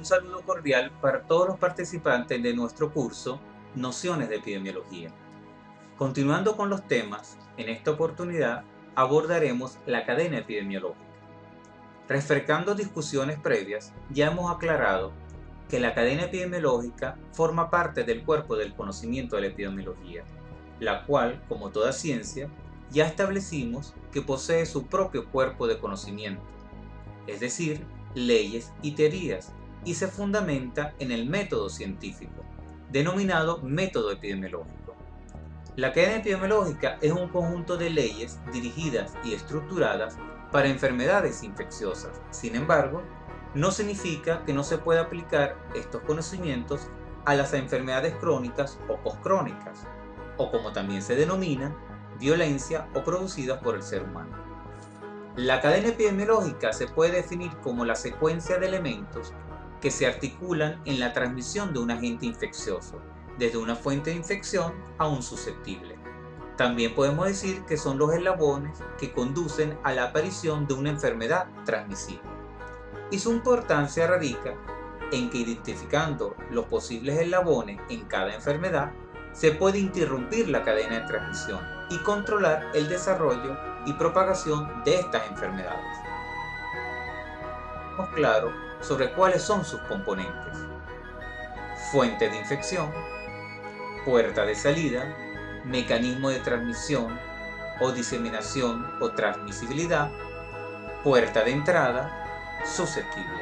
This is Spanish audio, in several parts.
un saludo cordial para todos los participantes de nuestro curso Nociones de Epidemiología. Continuando con los temas, en esta oportunidad abordaremos la cadena epidemiológica. Refrescando discusiones previas, ya hemos aclarado que la cadena epidemiológica forma parte del cuerpo del conocimiento de la epidemiología, la cual, como toda ciencia, ya establecimos que posee su propio cuerpo de conocimiento, es decir, leyes y teorías, y se fundamenta en el método científico, denominado método epidemiológico. La cadena epidemiológica es un conjunto de leyes dirigidas y estructuradas para enfermedades infecciosas. Sin embargo, no significa que no se pueda aplicar estos conocimientos a las enfermedades crónicas o postcrónicas, o como también se denomina, violencia o producidas por el ser humano. La cadena epidemiológica se puede definir como la secuencia de elementos que se articulan en la transmisión de un agente infeccioso, desde una fuente de infección a un susceptible. También podemos decir que son los eslabones que conducen a la aparición de una enfermedad transmisible. Y su importancia radica en que identificando los posibles eslabones en cada enfermedad, se puede interrumpir la cadena de transmisión y controlar el desarrollo y propagación de estas enfermedades. Estamos claros sobre cuáles son sus componentes: fuente de infección, puerta de salida, mecanismo de transmisión o diseminación o transmisibilidad, puerta de entrada, susceptible.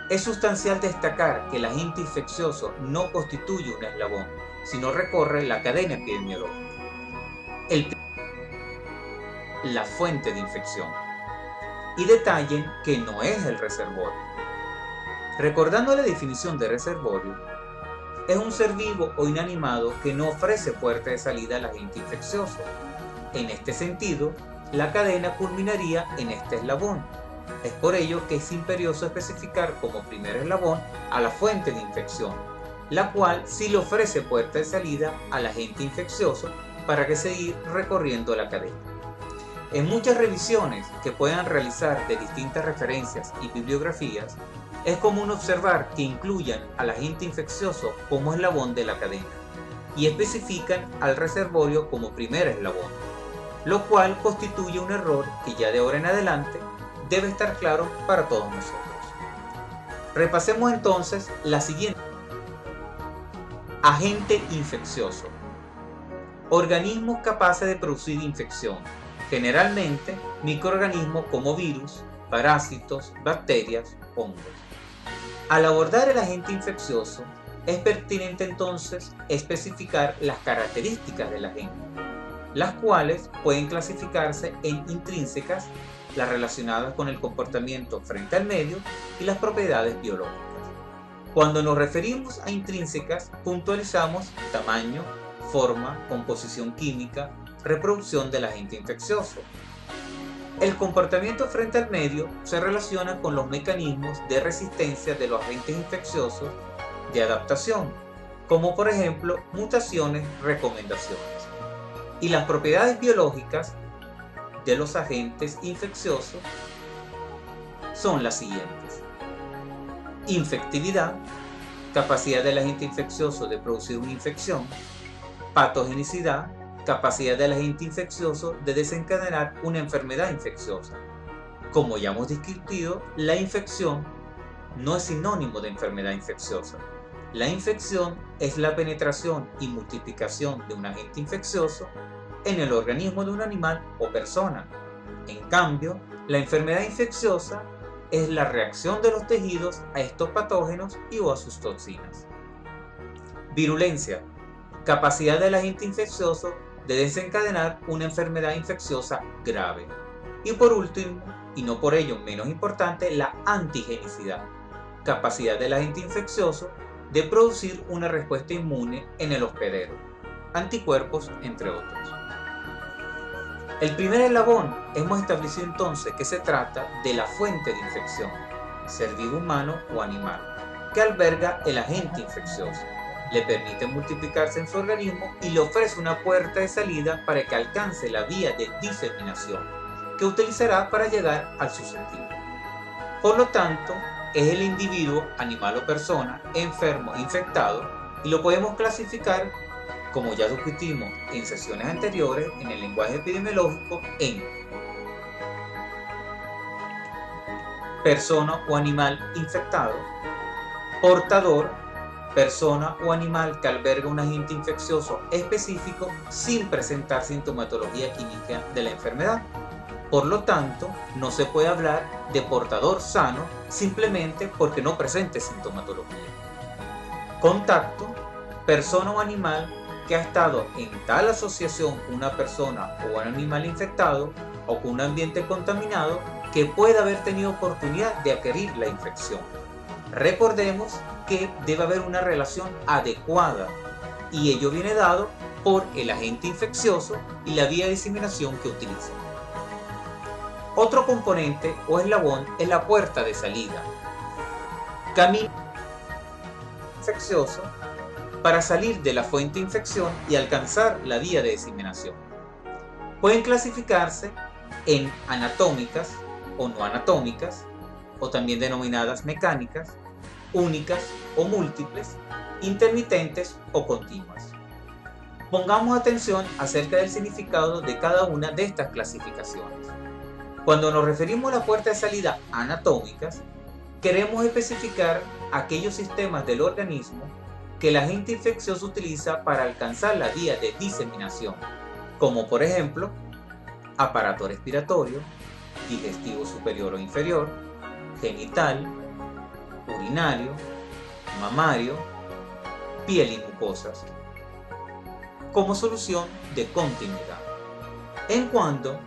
Es sustancial destacar que el agente infeccioso no constituye un eslabón, sino recorre la cadena epidemiológica. La fuente de infección. Y detallen que no es el reservorio. Recordando la definición de reservorio, es un ser vivo o inanimado que no ofrece puerta de salida al agente infeccioso. En este sentido, la cadena culminaría en este eslabón. Es por ello que es imperioso especificar como primer eslabón a la fuente de infección, la cual sí le ofrece puerta de salida al agente infeccioso para que seguir recorriendo la cadena. En muchas revisiones que puedan realizar de distintas referencias y bibliografías, es común observar que incluyan al agente infeccioso como eslabón de la cadena y especifican al reservorio como primer eslabón, lo cual constituye un error que ya de ahora en adelante debe estar claro para todos nosotros. Repasemos entonces la siguiente. Agente infeccioso. Organismos capaces de producir infección, generalmente microorganismos como virus, parásitos, bacterias, hongos. Al abordar el agente infeccioso, es pertinente entonces especificar las características del agente, las cuales pueden clasificarse en intrínsecas, las relacionadas con el comportamiento frente al medio, y las propiedades biológicas. Cuando nos referimos a intrínsecas, puntualizamos tamaño, forma, composición química, reproducción del agente infeccioso. El comportamiento frente al medio se relaciona con los mecanismos de resistencia de los agentes infecciosos de adaptación, como por ejemplo mutaciones, recomendaciones. Y las propiedades biológicas de los agentes infecciosos son las siguientes: infectividad, capacidad del agente infeccioso de producir una infección; patogenicidad, capacidad del agente infeccioso de desencadenar una enfermedad infecciosa. Como ya hemos discutido, la infección no es sinónimo de enfermedad infecciosa. La infección es la penetración y multiplicación de un agente infeccioso en el organismo de un animal o persona. En cambio, la enfermedad infecciosa es la reacción de los tejidos a estos patógenos y o a sus toxinas. Virulencia, capacidad del agente infeccioso de desencadenar una enfermedad infecciosa grave. Y por último, y no por ello menos importante, la antigenicidad, capacidad del agente infeccioso de producir una respuesta inmune en el hospedero, anticuerpos, entre otros. El primer eslabón hemos establecido entonces que se trata de la fuente de infección, ser vivo humano o animal, que alberga el agente infeccioso, le permite multiplicarse en su organismo y le ofrece una puerta de salida para que alcance la vía de diseminación, que utilizará para llegar al susceptible. Por lo tanto, es el individuo, animal o persona enfermo, infectado, y lo podemos clasificar, como ya discutimos en sesiones anteriores en el lenguaje epidemiológico, en persona o animal infectado, portador, persona o animal que alberga un agente infeccioso específico sin presentar sintomatología clínica de la enfermedad. Por lo tanto, no se puede hablar de portador sano simplemente porque no presente sintomatología. Contacto, persona o animal que ha estado en tal asociación con una persona o un animal infectado o con un ambiente contaminado que pueda haber tenido oportunidad de adquirir la infección. Recordemos que debe haber una relación adecuada y ello viene dado por el agente infeccioso y la vía de diseminación que utiliza. Otro componente o eslabón es la puerta de salida. Camino infeccioso para salir de la fuente de infección y alcanzar la vía de diseminación. Pueden clasificarse en anatómicas o no anatómicas, o también denominadas mecánicas, únicas o múltiples, intermitentes o continuas. Pongamos atención acerca del significado de cada una de estas clasificaciones. Cuando nos referimos a la puerta de salida anatómicas, queremos especificar aquellos sistemas del organismo que el agente infeccioso utiliza para alcanzar la vía de diseminación, como por ejemplo, aparato respiratorio, digestivo superior o inferior, genital, urinario, mamario, piel y mucosas, como solución de continuidad. En cuanto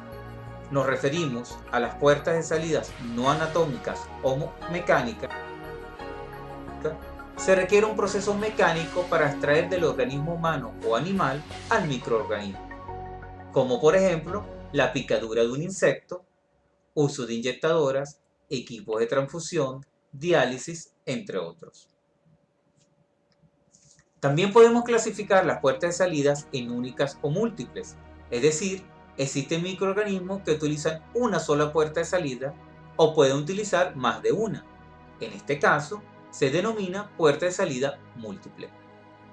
nos referimos a las puertas de salidas no anatómicas o mecánicas, se requiere un proceso mecánico para extraer del organismo humano o animal al microorganismo, como por ejemplo la picadura de un insecto, uso de inyectadoras, equipos de transfusión, diálisis, entre otros. También podemos clasificar las puertas de salidas en únicas o múltiples, es decir, existen microorganismos que utilizan una sola puerta de salida o pueden utilizar más de una. En este caso, se denomina puerta de salida múltiple.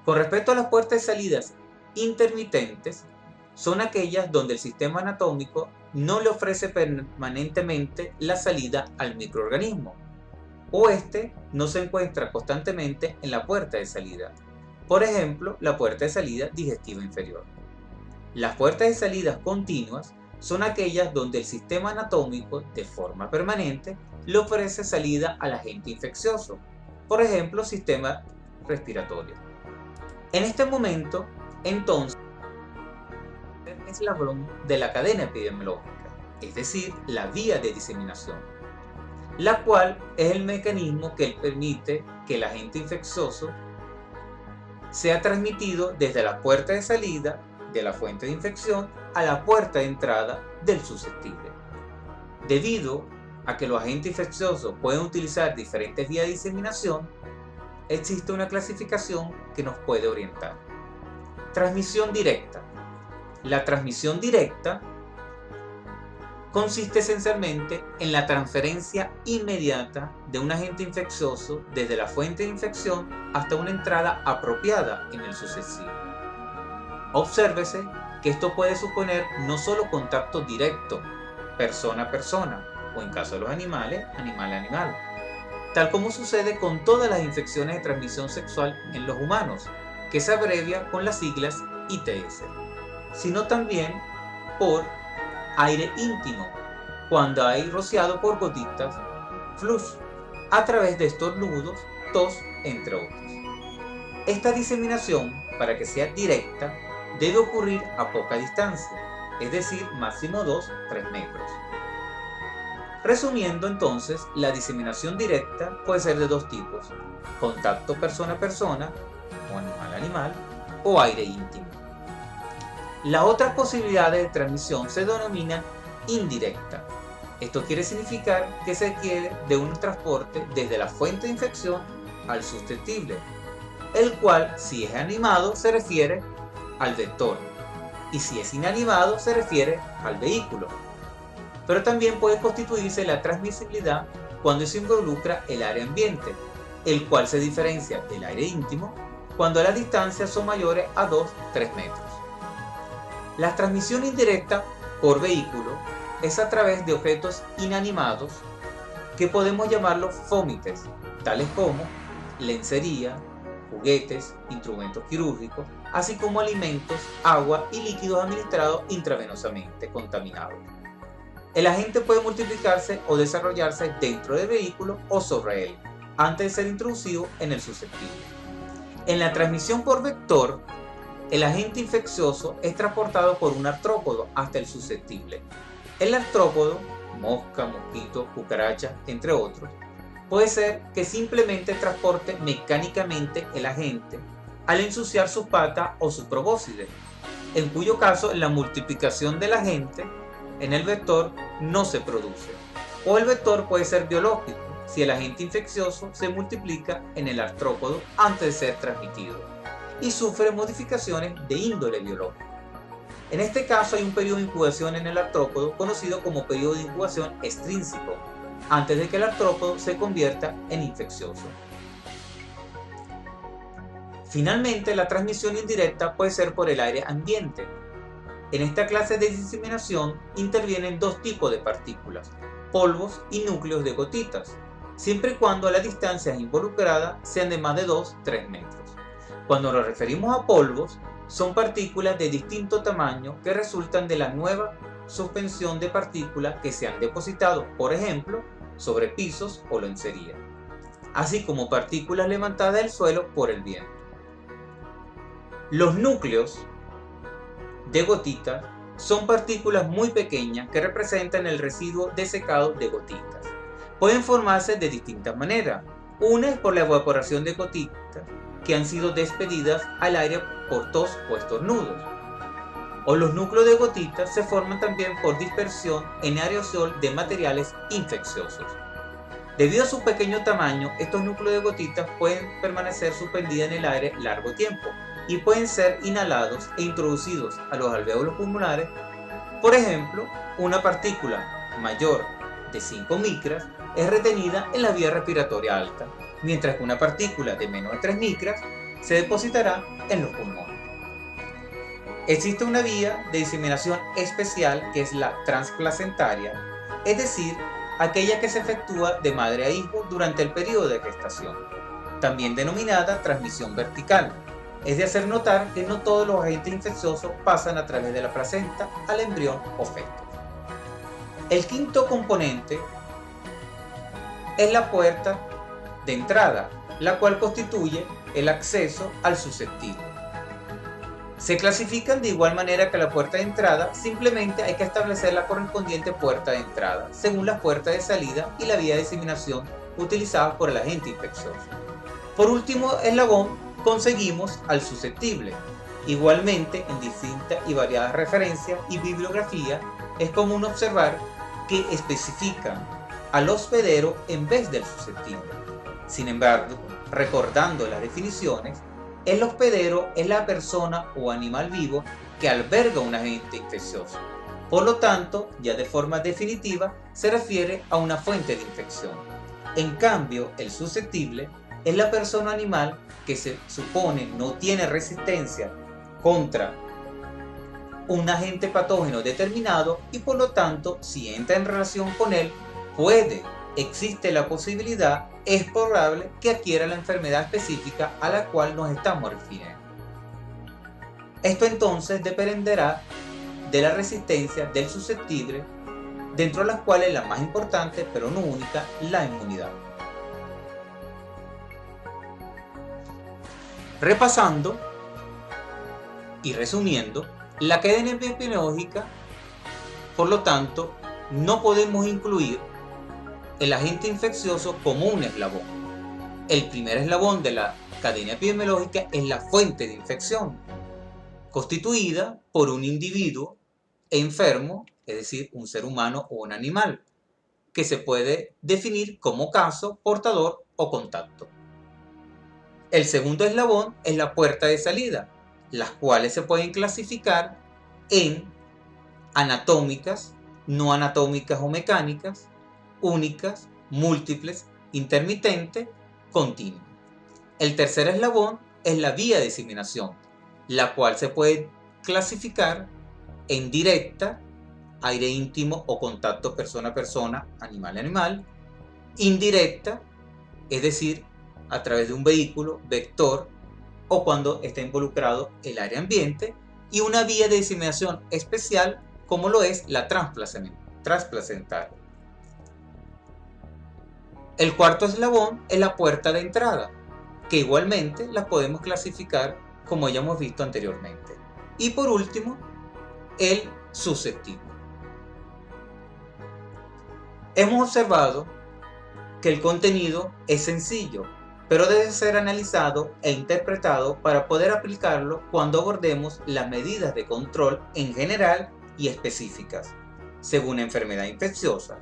Con respecto a las puertas de salidas intermitentes, son aquellas donde el sistema anatómico no le ofrece permanentemente la salida al microorganismo, o este no se encuentra constantemente en la puerta de salida. Por ejemplo, la puerta de salida digestiva inferior. Las puertas de salidas continuas son aquellas donde el sistema anatómico, de forma permanente, le ofrece salida al agente infeccioso, por ejemplo, sistema respiratorio. En este momento, entonces, el eslabón de la cadena epidemiológica, es decir, la vía de diseminación, la cual es el mecanismo que permite que el agente infeccioso sea transmitido desde la puerta de salida de la fuente de infección a la puerta de entrada del susceptible. Debido a que los agentes infecciosos pueden utilizar diferentes vías de diseminación, existe una clasificación que nos puede orientar. Transmisión directa. La transmisión directa consiste esencialmente en la transferencia inmediata de un agente infeccioso desde la fuente de infección hasta una entrada apropiada en el susceptible. Obsérvese que esto puede suponer no solo contacto directo, persona a persona, o en caso de los animales, animal a animal, tal como sucede con todas las infecciones de transmisión sexual en los humanos, que se abrevia con las siglas ITS, sino también por aire íntimo, cuando hay rociado por gotitas, flush, a través de estornudos, tos, entre otros. Esta diseminación, para que sea directa, debe ocurrir a poca distancia, es decir, máximo 2-3 metros. Resumiendo entonces, la diseminación directa puede ser de dos tipos: contacto persona a persona, o animal a animal, o aire íntimo. Las otras posibilidades de transmisión se denominan indirecta. Esto quiere significar que se requiere de un transporte desde la fuente de infección al susceptible, el cual, si es animado, se refiere al vector, y si es inanimado, se refiere al vehículo. Pero también puede constituirse la transmisibilidad cuando se involucra el aire ambiente, el cual se diferencia del aire íntimo cuando las distancias son mayores a 2-3 metros. La transmisión indirecta por vehículo es a través de objetos inanimados que podemos llamarlos fómites, tales como lencería, juguetes, instrumentos quirúrgicos, así como alimentos, agua y líquidos administrados intravenosamente contaminados. El agente puede multiplicarse o desarrollarse dentro del vehículo o sobre él, antes de ser introducido en el susceptible. En la transmisión por vector, el agente infeccioso es transportado por un artrópodo hasta el susceptible. El artrópodo, mosca, mosquito, cucaracha, entre otros, puede ser que simplemente transporte mecánicamente el agente al ensuciar sus patas o su probóscide, en cuyo caso la multiplicación del agente en el vector no se produce. O el vector puede ser biológico, si el agente infeccioso se multiplica en el artrópodo antes de ser transmitido y sufre modificaciones de índole biológica. En este caso hay un periodo de incubación en el artrópodo conocido como periodo de incubación extrínseco, antes de que el artrópodo se convierta en infeccioso. Finalmente, la transmisión indirecta puede ser por el aire ambiente. En esta clase de diseminación intervienen dos tipos de partículas, polvos y núcleos de gotitas, siempre y cuando las distancias involucradas sean de más de 2-3 metros. Cuando nos referimos a polvos, son partículas de distinto tamaño que resultan de la nueva suspensión de partículas que se han depositado, por ejemplo, sobre pisos o lencería, así como partículas levantadas del suelo por el viento. Los núcleos de gotitas son partículas muy pequeñas que representan el residuo desecado de gotitas. Pueden formarse de distintas maneras. Una es por la evaporación de gotitas que han sido despedidas al aire por tos o estornudos. O los núcleos de gotitas se forman también por dispersión en aerosol de materiales infecciosos. Debido a su pequeño tamaño, estos núcleos de gotitas pueden permanecer suspendidos en el aire largo tiempo y pueden ser inhalados e introducidos a los alvéolos pulmonares. Por ejemplo, una partícula mayor de 5 micras es retenida en la vía respiratoria alta, mientras que una partícula de menos de 3 micras se depositará en los pulmones. Existe una vía de diseminación especial que es la transplacentaria, es decir, aquella que se efectúa de madre a hijo durante el periodo de gestación, también denominada transmisión vertical. Es de hacer notar que no todos los agentes infecciosos pasan a través de la placenta al embrión o feto. El quinto componente es la puerta de entrada, la cual constituye el acceso al susceptible. Se clasifican de igual manera que la puerta de entrada, simplemente hay que establecer la correspondiente puerta de entrada, según la puerta de salida y la vía de diseminación utilizada por el agente infeccioso. Por último eslabón, conseguimos al susceptible. Igualmente, en distintas y variadas referencias y bibliografía, es común observar que especifican al hospedero en vez del susceptible. Sin embargo, recordando las definiciones, el hospedero es la persona o animal vivo que alberga un agente infeccioso. Por lo tanto, ya de forma definitiva, se refiere a una fuente de infección. En cambio, el susceptible es la persona o animal que se supone no tiene resistencia contra un agente patógeno determinado y por lo tanto, si entra en relación con él, existe la posibilidad, es probable que adquiera la enfermedad específica a la cual nos estamos refiriendo. Esto entonces dependerá de la resistencia del susceptible, dentro de las cuales la más importante, pero no única, la inmunidad. Repasando y resumiendo, la cadena epidemiológica, por lo tanto, no podemos incluir el agente infeccioso como un eslabón. El primer eslabón de la cadena epidemiológica es la fuente de infección, constituida por un individuo enfermo, es decir, un ser humano o un animal, que se puede definir como caso, portador o contacto. El segundo eslabón es la puerta de salida, las cuales se pueden clasificar en anatómicas, no anatómicas o mecánicas, únicas, múltiples, intermitente, continua. El tercer eslabón es la vía de diseminación, la cual se puede clasificar en directa, aire íntimo o contacto persona a persona, animal a animal; indirecta, es decir, a través de un vehículo, vector, o cuando está involucrado el aire ambiente; y una vía de diseminación especial, como lo es la transplacental. El cuarto eslabón es la puerta de entrada, que igualmente la podemos clasificar como ya hemos visto anteriormente. Y por último, el susceptible. Hemos observado que el contenido es sencillo, pero debe ser analizado e interpretado para poder aplicarlo cuando abordemos las medidas de control en general y específicas, según enfermedad infecciosa.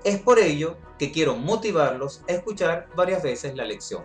Es por ello que quiero motivarlos a escuchar varias veces la lección.